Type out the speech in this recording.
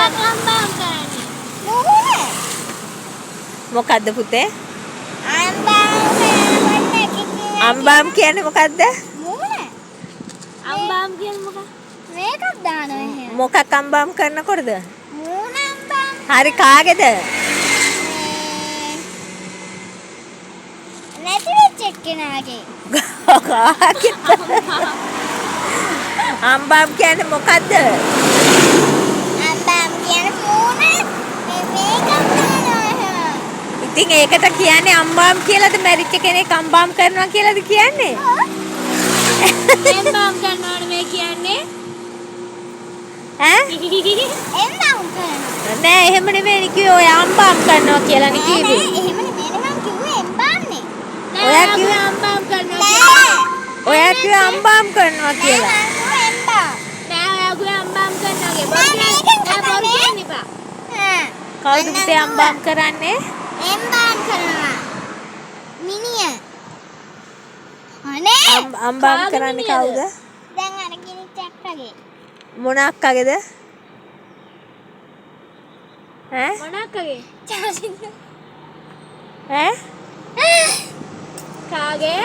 අම්බාම් කරන්නේ. මූණ. මොකද්ද පුතේ? අම්බාම් කරන්නේ කිව්වේ. අම්බාම් කියන්නේ මොකද්ද? මූණ. අම්බාම් කියන්නේ මොකක්ද? මේකක් දානවා එහෙම. මොකක් අම්බාම් කරනකොටද? මූණ අම්බාම්. හරි කාගේද? නැති වෙච්ච එක්කෙනාගේ. කාගේද? අම්බාම් කියන්නේ මොකද්ද? අම්බාම් කියන්නේ මූණ. මේකක් දානවා එහෙම. ඉතින් ඒකට කියන්නේ අම්බාම් කියලාද මැරිච්ච කෙනෙක් අම්බාම් කරනවා කියලාද කියන්නේ? එම්බාම් කරනවනේ මේ කියන්නේ. ඈ? එම්බාම් කරනවා. නෑ එහෙම නෙවෙයි කිව්වේ ඔය අම්බාම් කරනවා කියලානේ කිව්වේ. එහෙම නෙමෙයි මං කිව්වේ එම්බාම්නේ. ඔයා කිව්වේ අම්බාම් කරනවා කියලා. ඔයා කිව්වේ අම්බාම් කරනවා කියලා. නෑ ඔයා කිව්වේ අම්බාම් කරනවා කියලා. බොරු කියන්න එපා. කවුද පුතේ අම්බාම් කරන්නේ? එම්බාම් කරනවා. මිනිය. අනේ අම්බාම් කරන්නේ කවුද? දැන් අර ගිනිච්ච අක්කගේ. මොන අක්කගේද? ඈ? මොන අක්කගේ? චාසින්ද. ඈ? කාගේ?